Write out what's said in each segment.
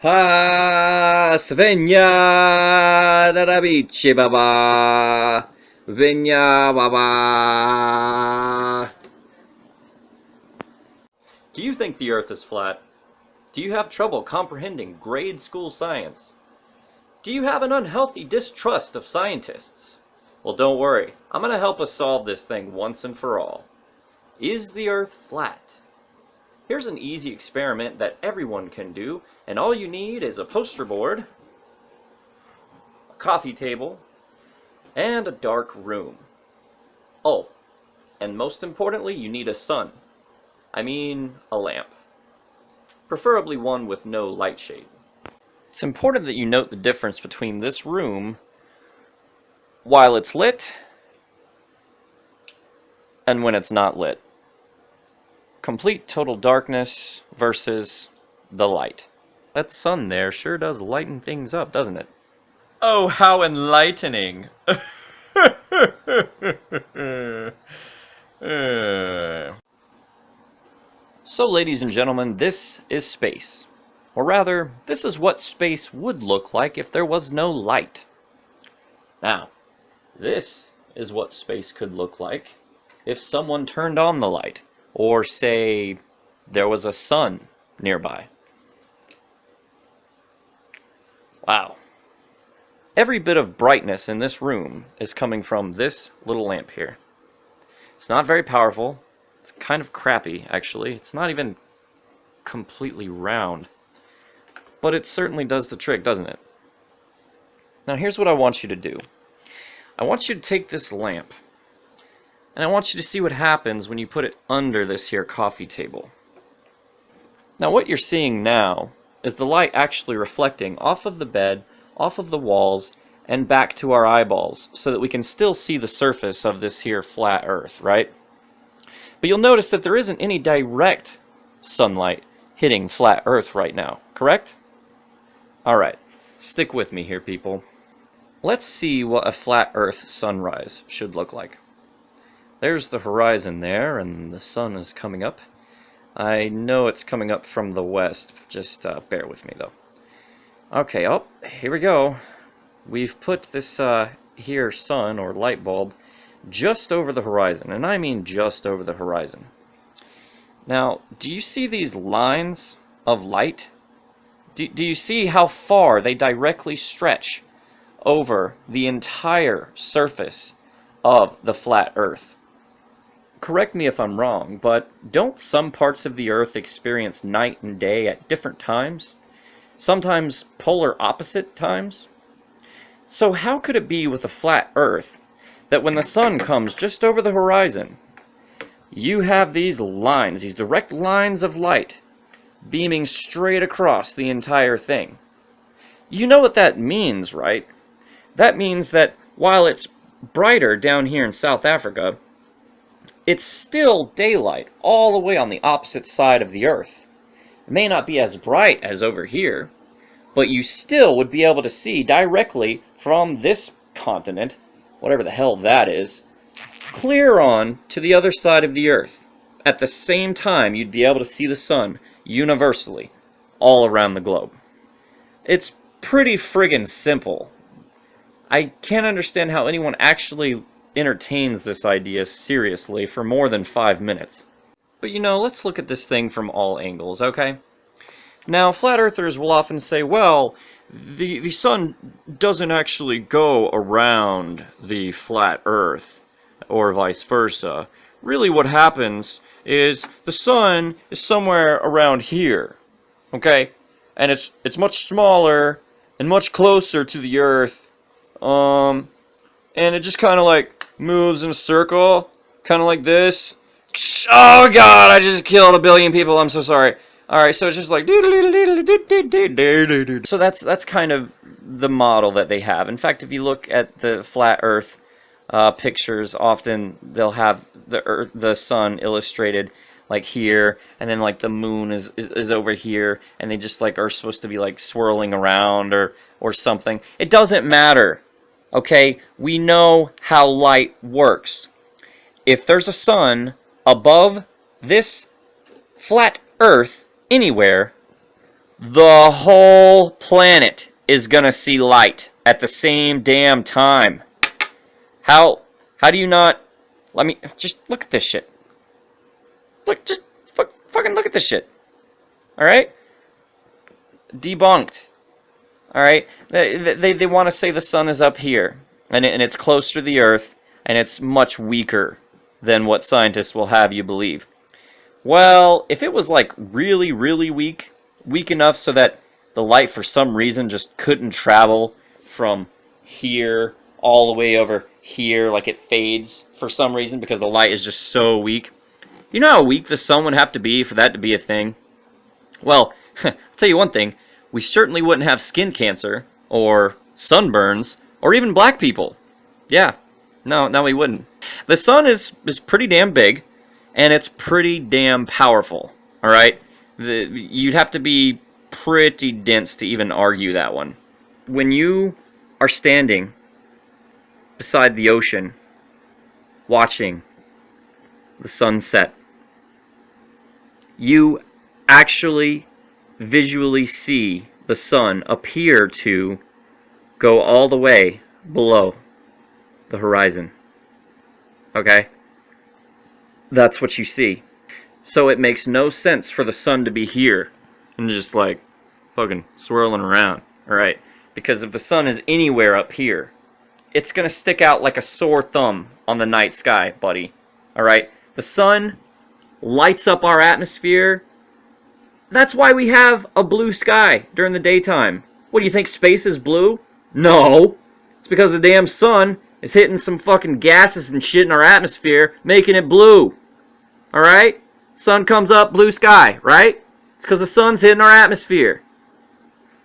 Ha, Svenja Darabici Baba. Venya Baba. Do you think the Earth is flat? Do you have trouble comprehending grade school science? Do you have an unhealthy distrust of scientists? Well, don't worry. I'm going to help us solve this thing once and for all. Is the Earth flat? Here's an easy experiment that everyone can do, and all you need is a poster board, a coffee table, and a dark room. Oh, and most importantly, you need a sun. I mean, a lamp. Preferably one with no light shade. It's important that you note the difference between this room while it's lit and when it's not lit. Complete total darkness versus the light. That sun there sure does lighten things up, doesn't it? Oh, how enlightening! So, ladies and gentlemen, this is space. Or rather, this is what space would look like if there was no light. Now, this is what space could look like if someone turned on the light. Or, say, there was a sun nearby. Wow. Every bit of brightness in this room is coming from this little lamp here. It's not very powerful. It's kind of crappy, actually. It's not even completely round. But it certainly does the trick, doesn't it? Now, here's what I want you to do. I want you to take this lamp, and I want you to see what happens when you put it under this here coffee table. Now what you're seeing now is the light actually reflecting off of the bed, off of the walls, and back to our eyeballs, so that we can still see the surface of this here flat earth, right? But you'll notice that there isn't any direct sunlight hitting flat earth right now, correct? Alright, stick with me here, people. Let's see what a flat earth sunrise should look like. There's the horizon there, and the sun is coming up. I know it's coming up from the west, just bear with me though. Okay, oh, here we go. We've put this here sun, or light bulb, just over the horizon, and I mean just over the horizon. Now, do you see these lines of light? Do you see how far they directly stretch over the entire surface of the flat earth? Correct me if I'm wrong, but don't some parts of the Earth experience night and day at different times? Sometimes polar opposite times? So how could it be with a flat Earth that when the sun comes just over the horizon, you have these lines, these direct lines of light, beaming straight across the entire thing? You know what that means, right? That means that while it's brighter down here in South Africa, it's still daylight all the way on the opposite side of the Earth. It may not be as bright as over here, but you still would be able to see directly from this continent, whatever the hell that is, clear on to the other side of the Earth. At the same time, you'd be able to see the sun universally, all around the globe. It's pretty friggin' simple. I can't understand how anyone actually entertains this idea seriously for more than 5 minutes. But you know, let's look at this thing from all angles, okay? Now, flat earthers will often say, well, the sun doesn't actually go around the flat earth, or vice versa. Really what happens is the sun is somewhere around here, okay? And it's much smaller and much closer to the earth, and it just kind of like moves in a circle, kind of like this. Oh god, I just killed 1 billion people, I'm so sorry. Alright, so it's just like... So that's kind of the model that they have. In fact, if you look at the flat earth pictures, often they'll have the sun illustrated like here, and then like the moon is over here, and they just like are supposed to be like swirling around or something. It doesn't matter. Okay, we know how light works. If there's a sun above this flat earth anywhere, The whole planet is gonna see light at the same damn time. How do you not... Let me... Just look at this shit. Look, just fucking look at this shit. Alright? Debunked. Alright? They want to say the sun is up here. And it's closer to the Earth. And it's much weaker than what scientists will have you believe. Well, if it was like really, really weak enough so that the light for some reason just couldn't travel from here all the way over here, like it fades for some reason because the light is just so weak. You know how weak the sun would have to be for that to be a thing? Well, I'll tell you one thing, we certainly wouldn't have skin cancer, or sunburns, or even black people. Yeah, no, we wouldn't. The sun is pretty damn big, and it's pretty damn powerful, alright? You'd have to be pretty dense to even argue that one. When you are standing beside the ocean, watching the sunset, you actually visually see the sun appear to go all the way below the horizon. Okay? That's what you see. So it makes no sense for the sun to be here and just like fucking swirling around, alright? Because if the sun is anywhere up here, it's gonna stick out like a sore thumb on the night sky, buddy. Alright? The sun lights up our atmosphere. That's why we have a blue sky during the daytime. What, do you think space is blue? No! It's because the damn sun is hitting some fucking gases and shit in our atmosphere, making it blue. Alright? Sun comes up, blue sky, right? It's because the sun's hitting our atmosphere.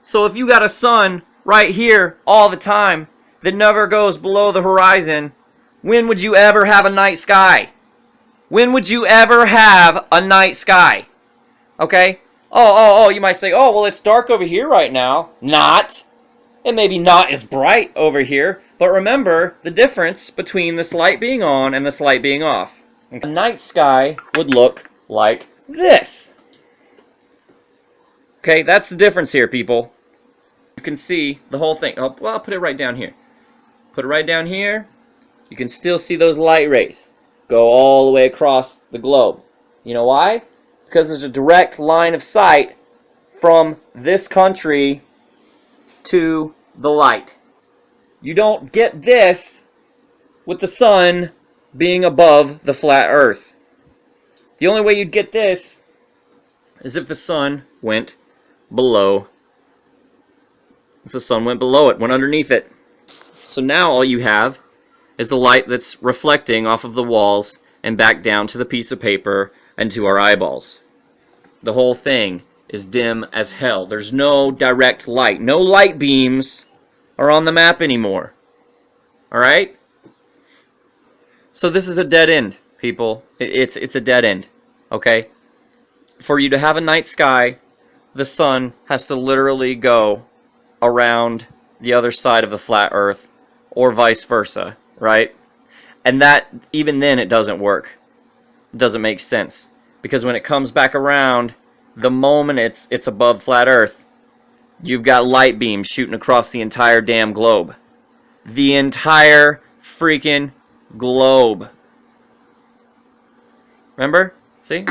So if you got a sun right here all the time that never goes below the horizon, when would you ever have a night sky? When would you ever have a night sky? Okay? Oh, you might say, oh, well, it's dark over here right now. Not. It may be not as bright over here, but remember the difference between this light being on and this light being off. A night sky would look like this. Okay, that's the difference here, people. You can see the whole thing. Oh, well, I'll put it right down here. Put it right down here. You can still see those light rays go all the way across the globe. You know why? Because there's a direct line of sight from this country to the light. You don't get this with the sun being above the flat earth. The only way you'd get this is if the sun went below. If the sun went below it, went underneath it. So now all you have is the light that's reflecting off of the walls and back down to the piece of paper and to our eyeballs. The whole thing is dim as hell. There's no direct light. No light beams are on the map anymore. Alright? So this is a dead end, people. It's a dead end. Okay? For you to have a night sky, the sun has to literally go around the other side of the flat earth, or vice versa, right? And that, even then, it doesn't work. It doesn't make sense. Because when it comes back around, the moment it's above flat earth, you've got light beams shooting across the entire damn globe. The entire freaking globe. Remember? See?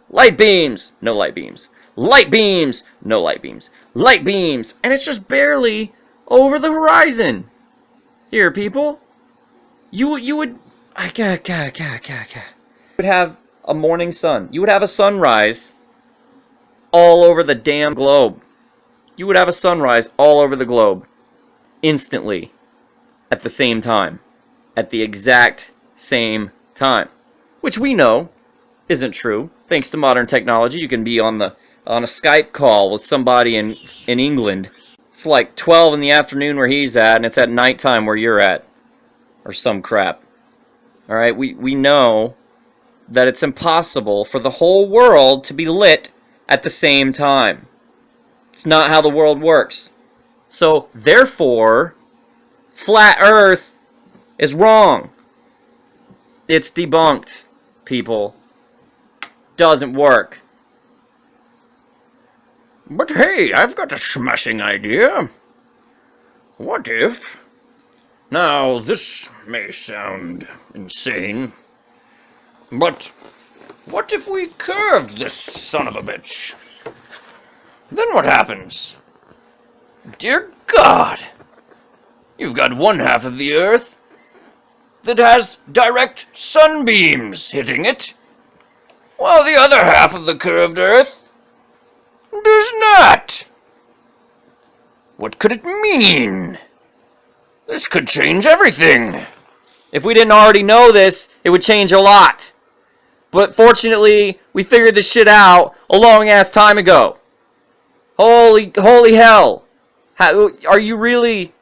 Light beams! No light beams. Light beams! No light beams. Light beams! And it's just barely over the horizon. Here, people. You would... You would have a morning sun. You would have a sunrise all over the damn globe. You would have a sunrise all over the globe. Instantly. At the same time. At the exact same time. Which we know isn't true. Thanks to modern technology, you can be on a Skype call with somebody in England. It's like 12 in the afternoon where he's at, and it's at nighttime where you're at. Or some crap. Alright, we know that it's impossible for the whole world to be lit at the same time. It's not how the world works. So, therefore, flat Earth is wrong. It's debunked, people. Doesn't work. But hey, I've got a smashing idea. What if... Now, this may sound insane, but what if we curved this son of a bitch? Then what happens? Dear God! You've got one half of the Earth that has direct sunbeams hitting it, while the other half of the curved Earth does not. What could it mean? This could change everything. If we didn't already know this, it would change a lot. But fortunately, we figured this shit out a long ass time ago. Holy hell. Are you really,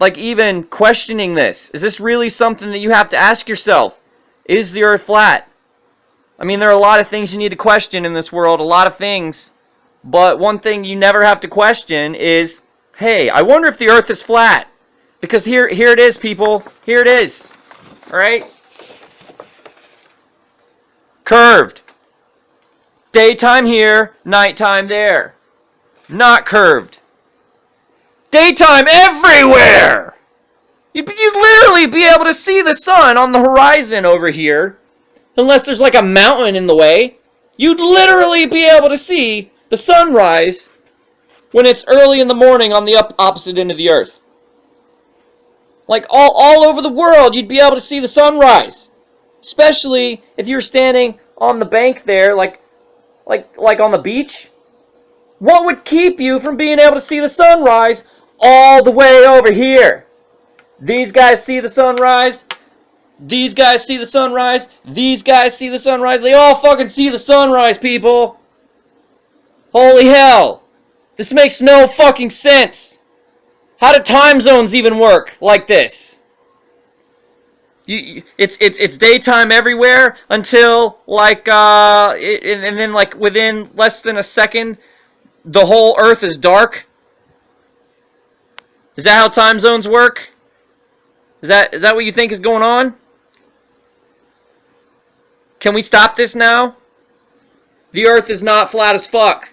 like, even questioning this? Is this really something that you have to ask yourself? Is the Earth flat? I mean, there are a lot of things you need to question in this world, a lot of things. But one thing you never have to question is, hey, I wonder if the Earth is flat. Because here it is, people. Here it is. Alright? Curved. Daytime here, nighttime there. Not curved. Daytime everywhere! You'd literally be able to see the sun on the horizon over here. Unless there's like a mountain in the way. You'd literally be able to see the sunrise when it's early in the morning on the opposite end of the Earth. Like all over the world, you'd be able to see the sunrise. Especially if you're standing on the bank there, like on the beach. What would keep you from being able to see the sunrise all the way over here? These guys see the sunrise. These guys see the sunrise. These guys see the sunrise. They all fucking see the sunrise, people. Holy hell. This makes no fucking sense. How do time zones even work like this? It's daytime everywhere until like and then like within less than a second the whole Earth is dark. Is that how time zones work? Is that what you think is going on? Can we stop this now? The Earth is not flat as fuck.